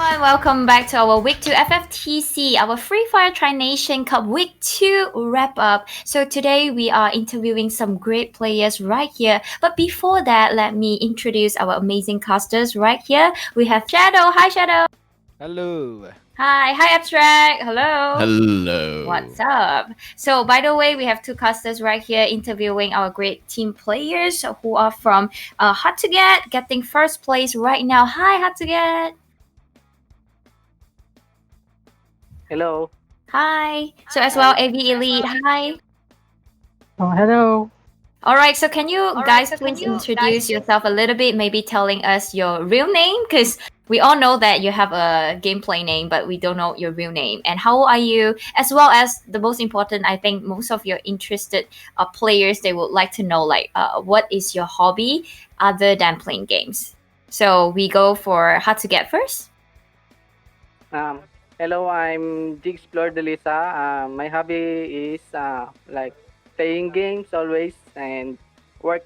everyone, welcome back to our Week 2 FFTC, our Free Fire Tri Nation Cup Week 2 wrap up. So today we are interviewing some great players right here. But before that, let me introduce our amazing casters right here. We have Shadow. Hi, Shadow. Hello. Hi, Abstract. Hello. Hello. What's up? So, by the way, we have two casters right here interviewing our great team players who are from Hard to Get, getting first place right now. Hi, Hard to Get. Hello. Hi. So as well, AV Elite. Hi. Oh, hello. All right. So can you guys please introduce yourself a little bit? Maybe telling us your real name, because we all know that you have a gameplay name, but we don't know your real name. And how old are you? As well as the most important, I think most of your interested players they would like to know like what is your hobby other than playing games. So we go for how to get first. Um, Hello, I'm Jigsplore Delisa. My hobby is like playing games always and work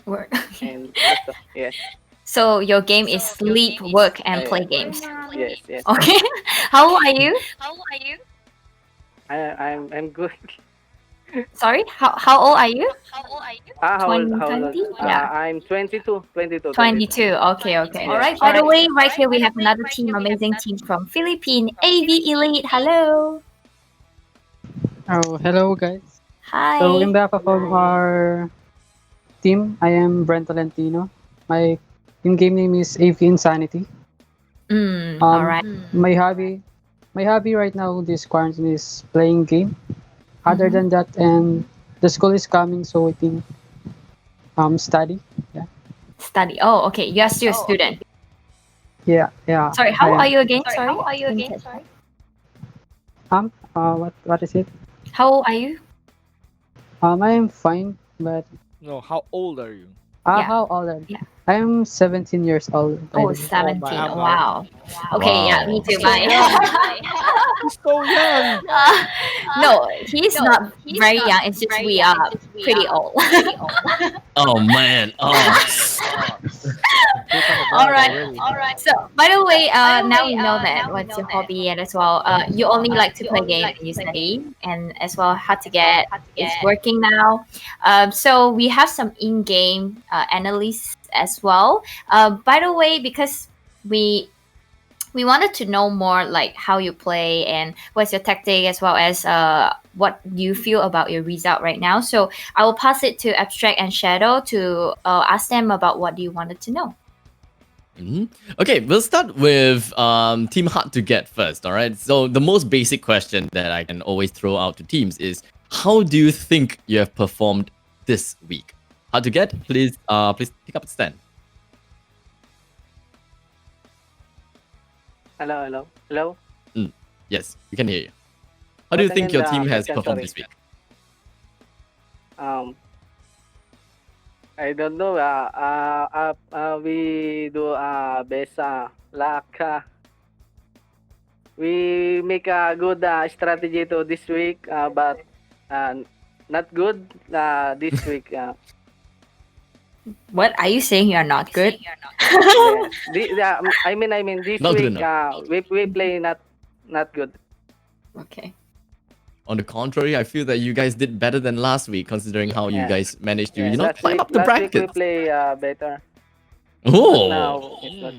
Work. and also yes, So your game is sleep, work, and play games. yes. Okay. How old are you? I'm good. Sorry. How old are you? How old? 20? Yeah. I'm 22, 22, 22. 22. Okay. All Yes. right. By the way, right here we have another team, amazing team from Philippines, AV Elite. Hello. Oh, hello, guys. So, Hi. in behalf of our team, I am Brent Tolentino. My in-game name is AV Insanity. All right. My hobby right now this quarantine is playing game. Other than that, and the school is coming, so I think study. Yeah, Study. Oh, okay. You are still a student. yeah. Sorry. How I old are am. you again? Sorry. Didn't catch that. What is it? How old are you? I am fine, but No, how old are you? Yeah. how old are you? Yeah. I am 17 years old. By Oh, the way. 17. I'm Wow. Okay. Yeah. Me Wow. too. so Bye. young. He's so young. No, he's not very young. It's just we are pretty old. Oh man. Oh. Become a All dad right. already. So, by the way, now we know that what's your hobby, and as well, you only like to play game and you study, and as well, how to get is working now. So we have some in-game analysts as well. By the way, because we we wanted to know more like how you play and what's your tactic as well as what you feel about your result right now. So I will pass it to Abstract and Shadow to ask them about what you wanted to know. Okay, we'll start with Team Hard to Get first. All right. So the most basic question that I can always throw out to teams is, how do you think you have performed this week? Hard to Get, please pick up the stand. Hello. Yes, we can hear you. How do you Once think again, your team has question, performed sorry. this week? Um, I don't know. We do best luck. We make a good strategy to this week, but not good this week. What are you saying? You're not good. I mean, this Not good week enough. we play not good. Okay. On the contrary, I feel that you guys did better than last week, considering how you Yeah. guys managed to, Yeah, climb up the last week we brackets. play better. Oh, Now it's not.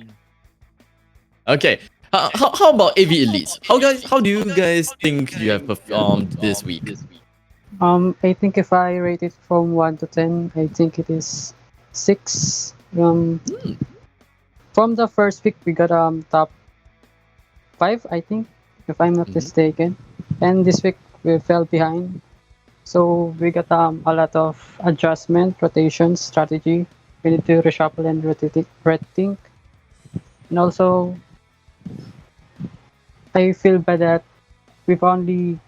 okay. How about AV Elites? How do you guys think you have performed this week? I think if I rate it from 1 to 10, I think it is 6. From the first week, we got top 5, I think, if I'm not mistaken. And this week, we fell behind. So we got a lot of adjustment, rotation, strategy. We need to reshuffle and rethink. And also, I feel bad that we've only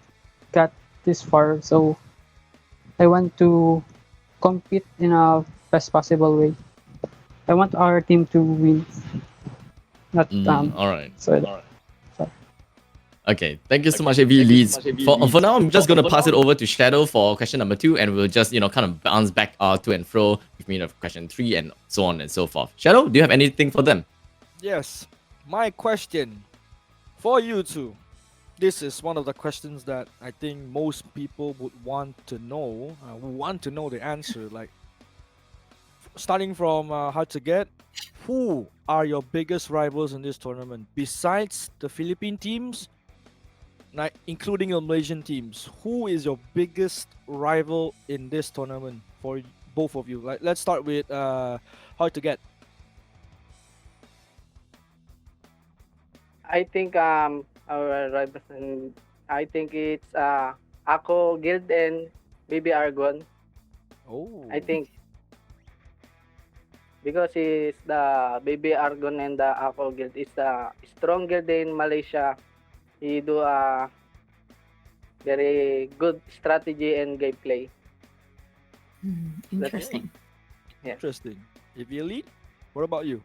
got this far. So I want to compete in a best possible way. I want our team to win. Not All right. so Okay, thank you so much, AV Leads. For now, I'm just gonna pass it over to Shadow for question number 2, and we'll just kind of bounce back to and fro with me of question 3 and so on and so forth. Shadow, do you have anything for them? Yes. My question for you two. This is one of the questions that I think most people would want to know. Want to know the answer. Like starting from hard to get. Who are your biggest rivals in this tournament besides the Philippine teams? Like including your Malaysian teams, who is your biggest rival in this tournament for both of you? Like, let's start with hard to get. I think our rivals I think it's Ako Guild and Baby Argon. Oh, I think because it's the Baby Argon and the Ako Guild is the strong guild in Malaysia. He do a very good strategy and gameplay. Interesting. Yeah. interesting. If you lead, what about you?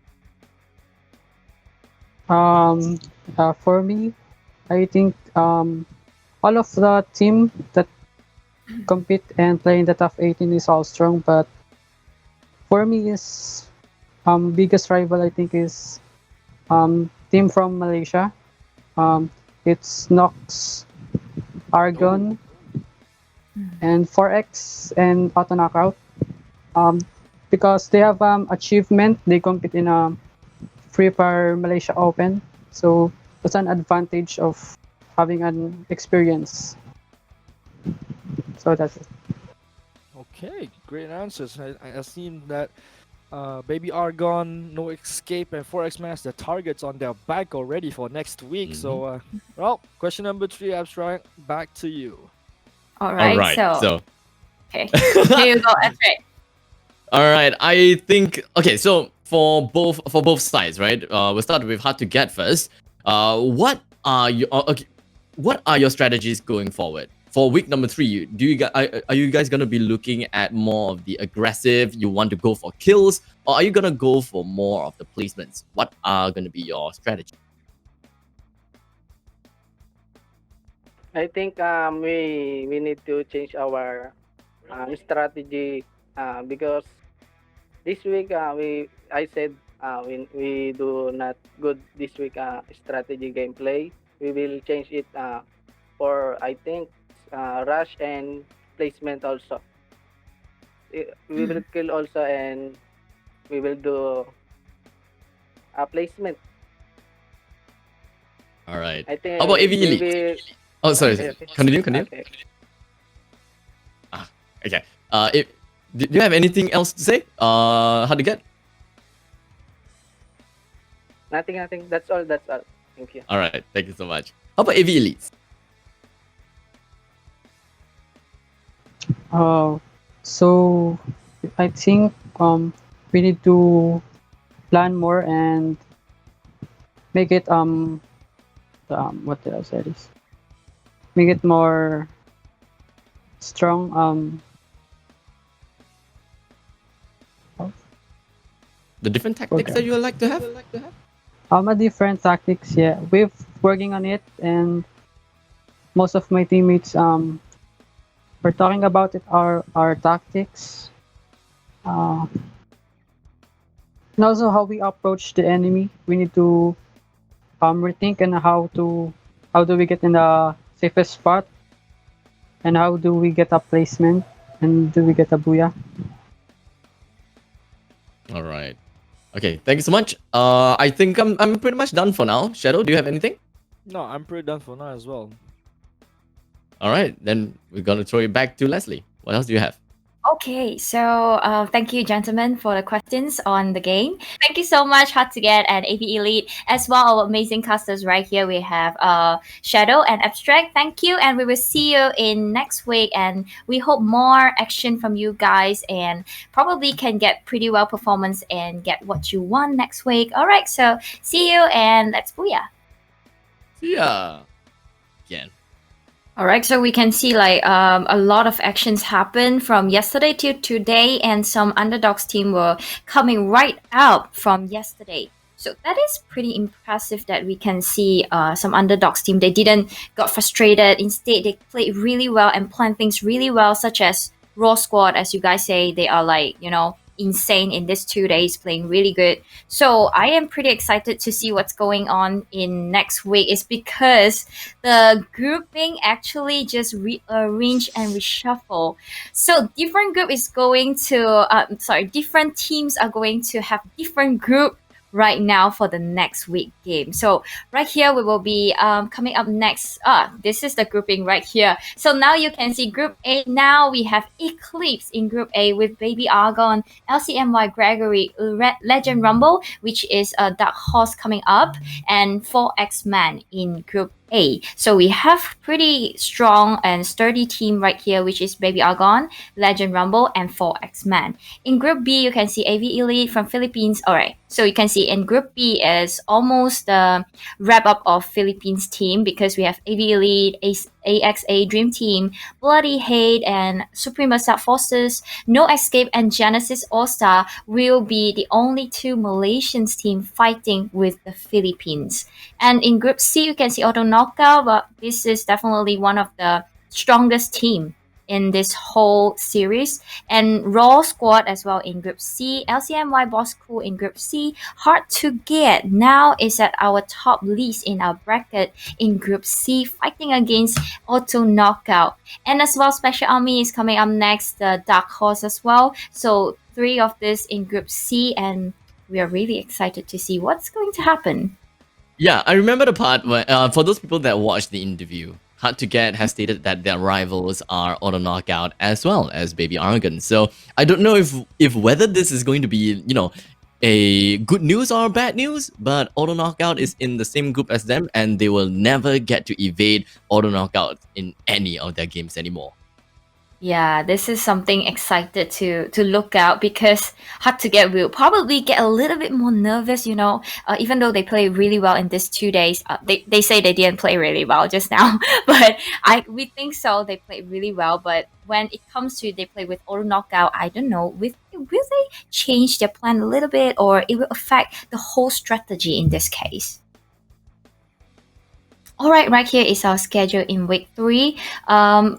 For me, I think all of the team that compete and play in the top 18 is all strong, but for me is biggest rival I think is team from Malaysia. It's Nox, Argon, and 4X and Auto Knockout. Um, because they have achievement, they compete in a Free Fire Malaysia Open, so that's an advantage of having an experience. So that's it. Okay, great answers. I seen that Baby Argon, No Escape, and 4X Man has the targets on their back already for next week. So, well, question number 3, Abstract, back to you. All All right. right. So, So, okay. Here you go, Abstract. all right. I think okay. So for both sides, right? We'll start with hard to get first. What are you? Okay, what are your strategies going forward for week number 3? Do you guys are you guys gonna be looking at more of the aggressive? You want to go for kills, or are you gonna go for more of the placements? What are gonna be your strategy? I think we need to change our strategy because this week I said we do not good this week strategy gameplay. We will change it for I think rush and placement also. We will kill also and we will do a placement. All right. I think How about AV we Elite? will. Oh, sorry. Okay, okay. Continue. Okay. Okay. If, do you have anything else to say? How to get? Nothing. That's all. Thank you. All right. Thank you so much. How about AV Elites? So I think we need to plan more and make it what did I say this? Make it more strong. The different tactics that you would like to have? A different tactics. Yeah, we've working on it, and most of my teammates we're talking about it. Our tactics. And also how we approach the enemy. We need to rethink and how do we get in the safest spot, and how do we get a placement, and do we get a booyah. All right. Okay. Thank you so much. I think I'm pretty much done for now. Shadow, do you have anything? No, I'm pretty done for now as well. All right. Then we're gonna throw it back to Leslie. What else do you have? Okay, so thank you, gentlemen, for the questions on the game. Thank you so much, Hard to Get and AV Elite, as well our amazing casters right here. We have Shadow and Abstract. Thank you, and we will see you in next week. And we hope more action from you guys, and probably can get pretty well performance and get what you want next week. All right, so see you, and let's booyah. See ya. Again. All right, so we can see like a lot of actions happen from yesterday to today, and some underdogs team were coming right out from yesterday. So that is pretty impressive that we can see some underdogs team. They didn't got frustrated. Instead, they played really well and planned things really well, such as Raw Squad, as you guys say. They are like insane in these 2 days, playing really good. So I am pretty excited to see what's going on in next week. It's because the grouping actually just rearrange and reshuffle. So different group is going to different teams are going to have different group right now for the next week game. So right here we will be coming up next. This is the grouping right here. So now you can see Group A. Now we have Eclipse in Group A with Baby Argon, LCMY Gregory, Legend Rumble, which is a Dark Horse coming up, and 4X-Man in Group A. So we have pretty strong and sturdy team right here, which is Baby Argon, Legend Rumble, and 4X-Man. In Group B, you can see AV Elite from Philippines. All right, so you can see in Group B is almost the wrap up of Philippines team, because we have AV Elite, AXA Dream Team, Bloody Hate, and Supreme Assault Forces, No Escape, and Genesis All Star will be the only two Malaysians team fighting with the Philippines. And in Group C, you can see Auto Knockout, but this is definitely one of the strongest team in this whole series. And Raw Squad as well in Group C. LCMY Boss Cool in Group C. Hard to Get now is at our top list in our bracket in Group C, fighting against Auto Knockout. And as well, Special Army is coming up next, the Dark Horse as well. So 3 of this in Group C, and we are really excited to see what's going to happen. Yeah, I remember the part where, for those people that watched the interview, Hard to Get has stated that their rivals are Auto Knockout as well as Baby Argon. So I don't know if whether this is going to be, a good news or bad news, but Auto Knockout is in the same group as them, and they will never get to evade Auto Knockout in any of their games anymore. Yeah, this is something excited to look out, because Hard to Get will probably get a little bit more nervous, even though they play really well in these 2 days. They say they didn't play really well just now, but we think so. They played really well, but when it comes to they play with Auto Knockout, I don't know, will they change their plan a little bit, or it will affect the whole strategy in this case? All right here is our schedule in week 3.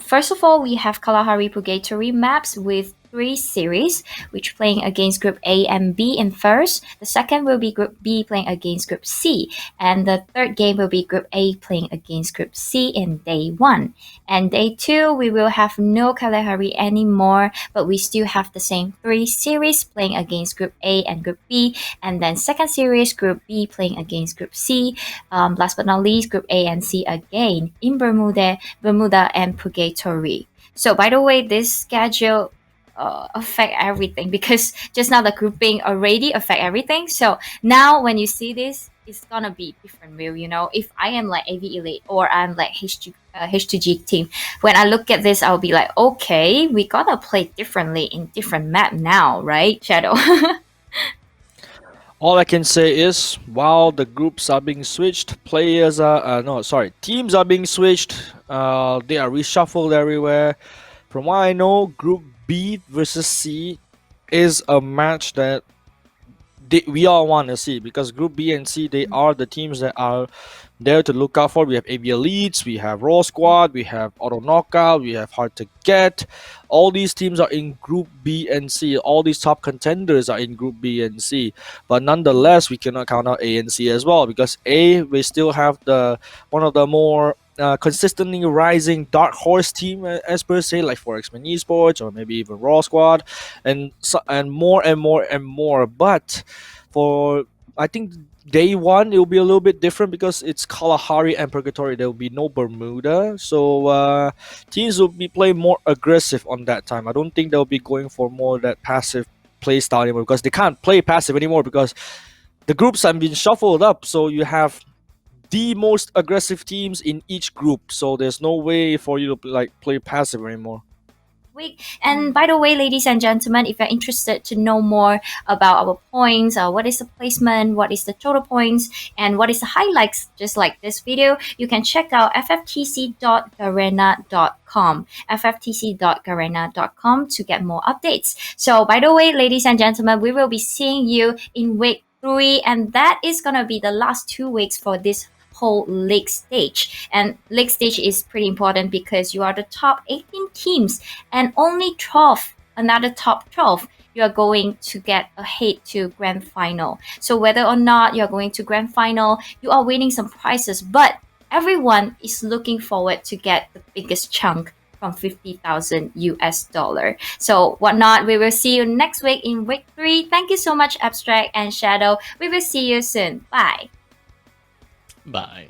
First of all, we have Kalahari Purgatory maps with 3 series, which playing against Group A and B in first. The second will be Group B playing against Group C. And the third game will be Group A playing against Group C in day 1. And day 2, we will have no Kalahari anymore, but we still have the same 3 series playing against Group A and Group B. And then second series, Group B playing against Group C. Last but not least, Group A and C again in Bermuda and Purgatory. So by the way, this schedule affect everything, because just now the grouping already affect everything. So now when you see this, it's gonna be different view. If I am like AV Elite or I'm like H2G team, when I look at this, I'll be like, okay, we gotta play differently in different map now, right, Shadow? All I can say is, while the groups are being switched, teams are being switched. They are reshuffled everywhere. From what I know, Group B versus C is a match that we all want to see, because Group B and C, they are the teams that are there to look out for. We have AB Elites, we have Raw Squad, we have Auto Knockout, we have Hard to Get. All these teams are in Group B and C. All these top contenders are in Group B and C. But nonetheless, we cannot count out A and C as well, because A, we still have one of the more consistently rising dark horse team, as per se, like for X-Men Esports or maybe even Raw Squad, and more and more and more. But for, I think, day 1 it will be a little bit different, because it's Kalahari and Purgatory. There will be no Bermuda, so teams will be playing more aggressive on that time. I don't think they'll be going for more that passive play style anymore, because they can't play passive anymore, because the groups have been shuffled up. So you have the most aggressive teams in each group, so there's no way for you to play passive anymore. Week. And by the way, ladies and gentlemen, if you're interested to know more about our points, what is the placement, what is the total points, and what is the highlights, just like this video, you can check out fftc.garena.com, fftc.garena.com to get more updates. So by the way, ladies and gentlemen, we will be seeing you in week 3, and that is gonna be the last 2 weeks for this whole league stage. And league stage is pretty important, because you are the top 18 teams and only 12 another top 12, you are going to get ahead to grand final. So whether or not you're going to grand final, you are winning some prizes, but everyone is looking forward to get the biggest chunk from 50,000 US dollar. So whatnot, we will see you next week in week 3. Thank you so much, Abstract and Shadow. We will see you soon. Bye. Bye.